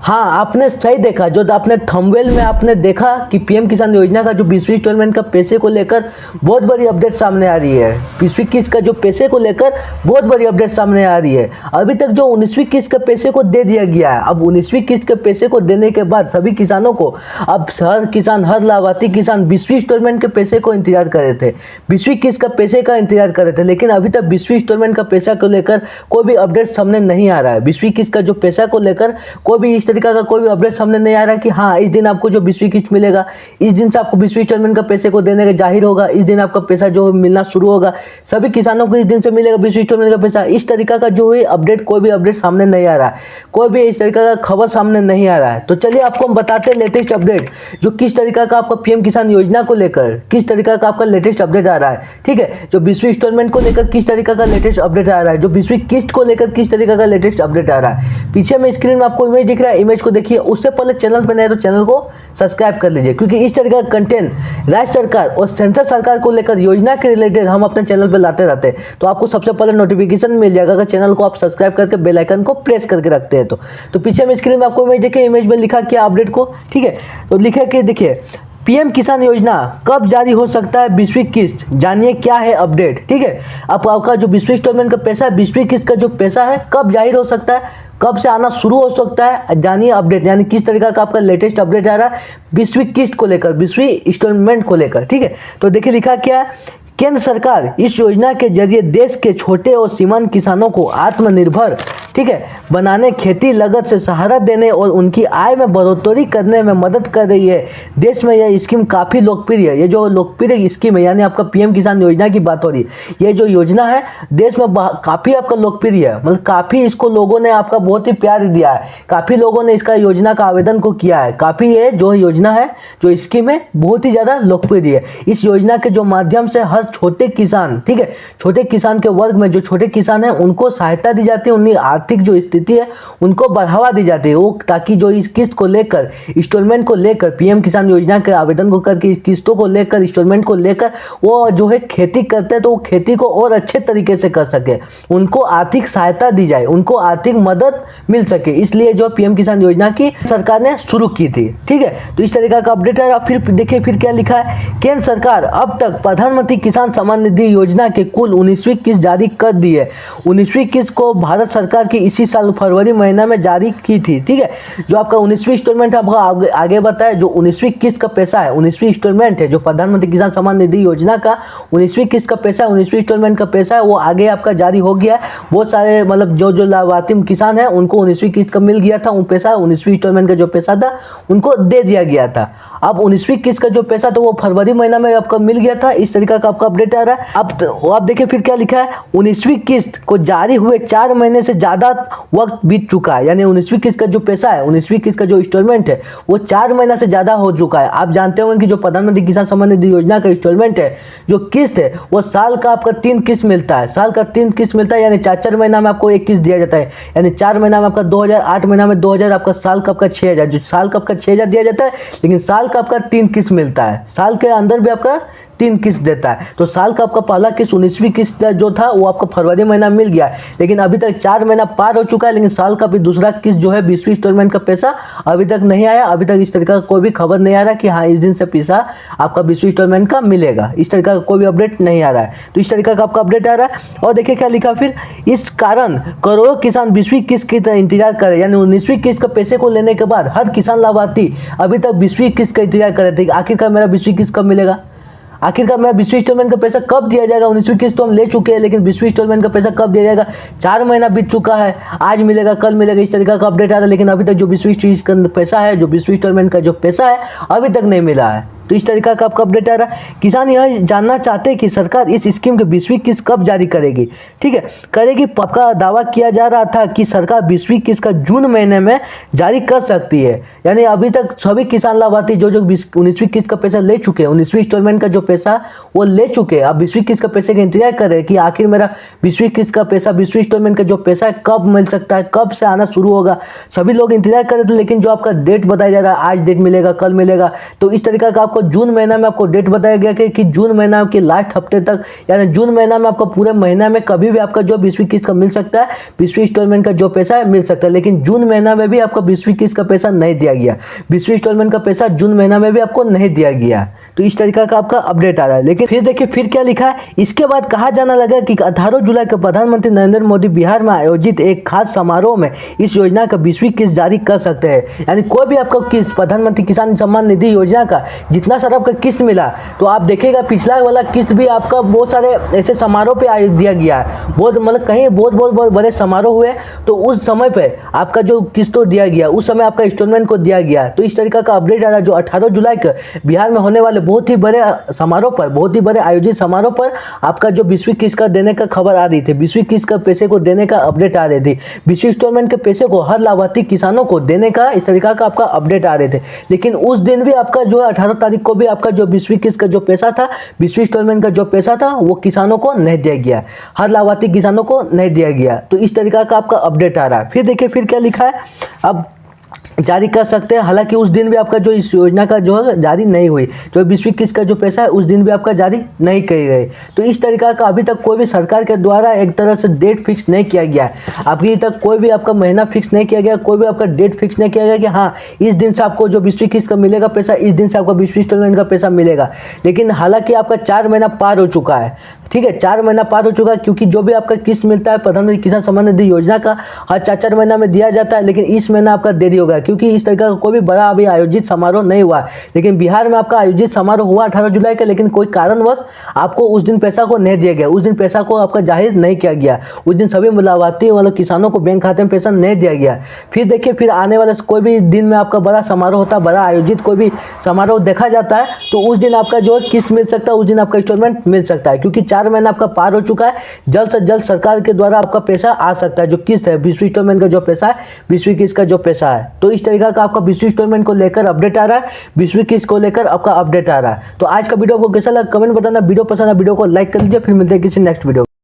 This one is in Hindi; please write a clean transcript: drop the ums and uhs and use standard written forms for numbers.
हाँ, आपने सही देखा। जो आपने थंबनेल में आपने देखा कि पीएम किसान योजना का जो 20वीं इंस्टॉलमेंट का पैसे को लेकर बहुत बड़ी अपडेट सामने आ रही है। 20वीं किस्त का जो पैसे को लेकर बहुत बड़ी अपडेट सामने आ रही है। अभी तक जो 19वीं किस्त के पैसे को दे दिया गया है। अब 19वीं किस्त के पैसे को देने के बाद सभी किसानों को अब हर किसान, हर लाभार्थी किसान 20वीं इंस्टॉलमेंट के पैसे को इंतजार कर रहे थे, 20वीं किस्त का पैसे का इंतजार कर रहे थे। लेकिन अभी तक 20वीं इंस्टॉलमेंट का पैसा को लेकर कोई भी अपडेट सामने नहीं आ रहा है। 20वीं किस्त का जो पैसा को लेकर कोई भी इस तरीका का कोई भी अपडेट सामने नहीं आ रहा कि हाँ इस दिन आपको जो 20वीं किस्त मिलेगा, इस दिन से आपको 20वीं इंस्टॉलमेंट का पैसे को देने का जाहिर होगा, इस दिन आपका पैसा जो मिलना शुरू होगा, सभी किसानों को इस दिन से मिलेगा 20वीं इंस्टॉलमेंट का पैसा। इस तरीका का जो है अपडेट, कोई भी अपडेट सामने नहीं आ रहा है, कोई भी इस तरीका का खबर सामने नहीं आ रहा है। तो चलिए आपको हम बताते हैं लेटेस्ट अपडेट, जो किस तरीका का आपका पीएम किसान योजना को लेकर किस तरीका का आपका लेटेस्ट अपडेट आ रहा है। ठीक है, जो 20वीं इंस्टॉलमेंट को लेकर किस तरीका का लेटेस्ट अपडेट आ रहा है, जो 20वीं किस्त को लेकर किस तरीका का लेटेस्ट अपडेट आ रहा है। पीछे में स्क्रीन में आपको इमेज दिख रहा है, इमेज को देखिए। उससे पहले चैनल पर नए तो चैनल को सब्सक्राइब कर लीजिए, क्योंकि इस तरह का कंटेंट राज्य सरकार और सेंट्रल सरकार को लेकर योजना के रिलेटेड हम अपने चैनल पर लाते रहते हैं। तो आपको सबसे पहले नोटिफिकेशन मिल जाएगा अगर चैनल को आप सब्सक्राइब करके बेल आइकन को प्रेस करके रखते हैं। तो पीछे में स्क्रीन में आपको इमेज देखिए, इमेज में लिखा क्या अपडेट को। ठीक है, तो लिखा कि देखिए पीएम किसान योजना कब जारी हो सकता है 20वीं किस्त, जानिए क्या है अपडेट। ठीक है, अब आपका जो 20वीं इंस्टॉलमेंट का पैसा है, 20वीं किस्त का जो पैसा है कब जाहिर हो सकता है, कब से आना शुरू हो सकता है, जानिए अपडेट। यानी किस तरीका का आपका लेटेस्ट अपडेट आ रहा है 20वीं किस्त को लेकर, 20वीं इंस्टॉलमेंट को लेकर। ठीक है, तो देखिए लिखा क्या है, केंद्र सरकार इस योजना के जरिए देश के छोटे और सीमांत किसानों को आत्मनिर्भर, ठीक है, बनाने, खेती लागत से सहारा देने और उनकी आय में बढ़ोतरी करने में मदद कर रही है। देश में यह स्कीम काफ़ी लोकप्रिय है। ये जो लोकप्रिय स्कीम है, यानी आपका पीएम किसान योजना की बात हो रही है, ये जो योजना है देश में काफ़ी आपका लोकप्रिय है। मतलब काफ़ी इसको लोगों ने आपका बहुत ही प्यार दिया है, काफ़ी लोगों ने इसका योजना का आवेदन को किया है। काफ़ी ये जो योजना है, जो स्कीम है, बहुत ही ज़्यादा लोकप्रिय है। इस योजना के जो माध्यम से हर छोटे किसान, ठीक है, छोटे किसान के वर्ग में जो छोटे किसान है उनको सहायता दी जाती है, उनकी आर्थिक जो स्थिति है उनको बढ़ावा दी जाती है, वो ताकि जो इस किस्त को लेकर, इंस्टॉलमेंट को लेकर, पीएम किसान योजना के आवेदन को करके किस्तों को लेकर, इंस्टॉलमेंट को लेकर वो जो है खेती करते हैं तो वो खेती को और अच्छे तरीके से कर सके, उनको आर्थिक सहायता दी जाए, उनको आर्थिक मदद मिल सके। इसलिए जो पीएम किसान योजना की सरकार ने शुरू की थी। ठीक है, तो इस तरीका का अपडेट है। फिर देखिए फिर क्या लिखा है, केंद्र सरकार अब तक प्रधानमंत्री किसान सम्मान निधि योजना के कुल 19वीं किस्त जारी कर दी है। 19वीं किस्त को भारत सरकार की इसी साल फरवरी महीना में जारी की थी। ठीक है, जो आपका 19वीं इंस्टॉलमेंट है, आपको आगे बताया, जो 19वीं किस्त का पैसा है, 19वीं इंस्टॉलमेंट है, जो प्रधानमंत्री किसान सम्मान निधि योजना का 19वीं किस्त का पैसा है, 19वीं इंस्टॉलमेंट का पैसा है, वो आगे आपका जारी हो गया है। बहुत सारे मतलब जो लाभार्थी किसान है उनको 19वीं किस्त का मिल गया था, उन पैसा 19वीं इंस्टॉलमेंट का जो पैसा था उनको दे दिया गया था। अब 19वीं किस्त का जो पैसा था वो फरवरी महीना में आपका मिल गया था। इस तरीका का आपका अपडेट आ रहा है। अब देखिए फिर क्या लिखा है, 19वीं किस्त को जारी हुए 4 महीने से ज्यादा वक्त बीत चुका है। यानी 19वीं किस्त का जो पैसा है, 19वीं किस्त का जो इंस्टॉलमेंट है वो 4 महीना से ज्यादा हो चुका है। आप जानते होंगे कि जो प्रधानमंत्री किसान सम्मान निधि योजना का इंस्टॉलमेंट है, जो किस्त है, वो साल का आपका 3 किस्त मिलता है, साल का 3 किस्त मिलता है। यानी 4 महीना में आपको एक किस्त दिया जाता है। यानी 4 महीना में आपका 2000, 8 महीना में 2000, आपका साल का आपका 6000, जो साल का आपका 6000 दिया जाता है, लेकिन साल का आपका 3 किस्त मिलता है। साल के अंदर भी आपका 3 किस्त देता है। तो साल का आपका पहला किस्त 19वीं किस्त जो था वो आपका फरवरी महीना मिल गया, लेकिन अभी तक 4 महीना पार हो चुका है, लेकिन साल का भी दूसरा किस्त जो है 20वीं इंस्टॉलमेंट का पैसा अभी तक नहीं आया। अभी तक इस तरीका का कोई भी खबर नहीं आ रहा कि हाँ इस दिन से पैसा आपका 20वीं इंस्टॉलमेंट का मिलेगा। इस तरीका का कोई भी अपडेट नहीं आ रहा है। तो इस तरीका का आपका अपडेट आ रहा है। और देखिए क्या लिखा फिर, इस कारण करोड़ों किसान 20वीं किस्त की इंतजार करे। यानी 19वीं किस्त का पैसे को लेने के बाद हर किसान लाभार्थी अभी तक 20वीं किस्त का इंतजार कर रहे थे, आखिरकार मेरा 20वीं किस्त कब मिलेगा, आखिरकार मेरा 20वीं इंस्टॉलमेंट का पैसा कब दिया जाएगा। 19वीं किस्त तो हम ले चुके हैं, लेकिन 20वीं इंस्टॉलमेंट का पैसा कब दिया जाएगा, 4 महीना बीत चुका है, आज मिलेगा, कल मिलेगा, इस तरीका का अपडेट आ रहा है। लेकिन अभी तक जो 20वीं किस्त का पैसा है, जो 20वीं इंस्टॉलमेंट का जो पैसा है, अभी तक नहीं मिला है। तो इस तरीका का आपका अपडेट आ रहा है। किसान यह जानना चाहते हैं कि सरकार इस स्कीम के 20वीं किस्त कब जारी करेगी। ठीक है, करेगी। पक्का दावा किया जा रहा था कि सरकार 20वीं किस्त का जून महीने में जारी कर सकती है। यानी अभी तक सभी किसान लाभार्थी जो 19वीं किस्त का पैसा ले चुके हैं, 19वीं इंस्टॉलमेंट का जो पैसा वो ले चुके हैं, अब 20वीं किस्त का पैसे का इंतजार कर रहे हैं कि आखिर मेरा 20वीं किस्त का पैसा, 20वीं इंस्टॉलमेंट का जो पैसा है कब मिल सकता है, कब से आना शुरू होगा। सभी लोग इंतजार कर रहे थे, लेकिन जो आपका डेट बताया जा रहा है, आज डेट मिलेगा, कल मिलेगा, तो इस तरीका का आपको आपको जून महीना में आपको डेट बताया गया कि जून महीना के लास्ट हफ्ते तक, यानी जून महीना में आपको पूरे महीना में कभी भी आपका जो 20वीं किस्त का मिल सकता है, 20वीं इंस्टॉलमेंट का जो पैसा है मिल सकता है। लेकिन जून महीना में भी आपको 20वीं किस्त का पैसा नहीं दिया गया, 20वीं इंस्टॉलमेंट का पैसा जून महीना में भी आपको नहीं दिया गया। तो इस तरीके का आपका अपडेट आ रहा है। लेकिन फिर देखिए फिर क्या लिखा है, इसके बाद कहा जाना लगा कि 18 जुलाई को प्रधानमंत्री नरेंद्र मोदी बिहार में आयोजित एक खास समारोह में इस योजना का 20वीं किस्त जारी कर सकते हैं। यानी कोई भी आपको किस्त, प्रधानमंत्री किसान सम्मान निधि योजना का जितना सारा आपका किस्त मिला, तो आप देखिएगा पिछला वाला किस्त भी आपका बहुत सारे ऐसे समारोह पे दिया गया है, बहुत मतलब कहीं बहुत बड़े समारोह हुए, तो उस समय पे आपका जो किस्त दिया गया, उस समय आपका इंस्टॉलमेंट को दिया गया। तो इस तरीका का अपडेट आ रहा है जो 18 जुलाई को बिहार में होने वाले बहुत ही बड़े समारोह पर, बहुत ही बड़े आयोजित समारोह पर आपका जो 20वीं किस्त का देने का खबर आ रही थी, 20वीं किस्त का पैसे को देने का अपडेट आ रही थी, 20वीं इंस्टॉलमेंट के पैसे को हर लाभार्थी किसानों को देने का इस तरीका का आपका अपडेट आ रहे थे। लेकिन उस दिन भी आपका जो 18 तारीख को भी आपका जो 20वीं किस्त का जो पैसा था, 20वीं इंस्टॉलमेंट का जो पैसा था, वो किसानों को नहीं दिया गया, हर लाभार्थी किसानों को नहीं दिया गया। तो इस तरीका का आपका अपडेट आ रहा है। फिर देखिए फिर क्या लिखा है, अब जारी कर सकते हैं। हालांकि उस दिन भी आपका जो इस योजना का जो है जारी नहीं हुई, जो 20वीं किस्त का जो पैसा है उस दिन भी आपका जारी नहीं की गई। तो इस तरीका का अभी तक कोई भी सरकार के द्वारा एक तरह से डेट फिक्स नहीं किया गया है। अभी तक कोई भी आपका महीना फिक्स नहीं किया गया, कोई भी आपका डेट फिक्स नहीं किया गया कि हाँ इस दिन से आपको जो 20वीं किस्त का मिलेगा पैसा, इस दिन से आपको 20वीं इंस्टॉलमेंट का पैसा मिलेगा। लेकिन हालांकि आपका 4 महीना पार हो चुका है, ठीक है, 4 महीना पार हो चुका है, क्योंकि जो भी आपका किस्त मिलता है प्रधानमंत्री किसान सम्मान निधि योजना का हर 4 महीना में दिया जाता है। लेकिन इस महीना आपका देरी होगा, क्योंकि इस तरीका का कोई भी बड़ा अभी आयोजित समारोह नहीं हुआ। लेकिन बिहार में आपका आयोजित समारोह हुआ 18 जुलाई का, लेकिन कोई कारणवश आपको उस दिन पैसा को नहीं दिया गया, उस दिन पैसा को आपका जाहिर नहीं किया गया, उस दिन सभी लाभार्थी मतलब किसानों को बैंक खाते में पैसा नहीं दिया गया। फिर देखिए फिर आने वाले कोई भी दिन में आपका बड़ा समारोह होता है, बड़ा आयोजित कोई भी समारोह देखा जाता है, तो उस दिन आपका जो किस्त मिल सकता है, उस दिन आपका इंस्टॉलमेंट मिल सकता है, क्योंकि 4 महीना आपका पार हो चुका है। जल्द से जल्द सरकार के द्वारा आपका पैसा आ सकता है, जो किस्त है 20वीं इंस्टॉलमेंट का जो पैसा है, 20वीं किस्त का जो पैसा है। तो इस तरीका का आपका 20वीं इंस्टॉलमेंट को लेकर अपडेट आ रहा है, 20वीं किस्त को लेकर आपका अपडेट आ रहा है। तो आज का वीडियो को कैसा लगा कमेंट बताना, वीडियो पसंद है वीडियो को लाइक कर लीजिए। फिर मिलते हैं किसी नेक्स्ट वीडियो।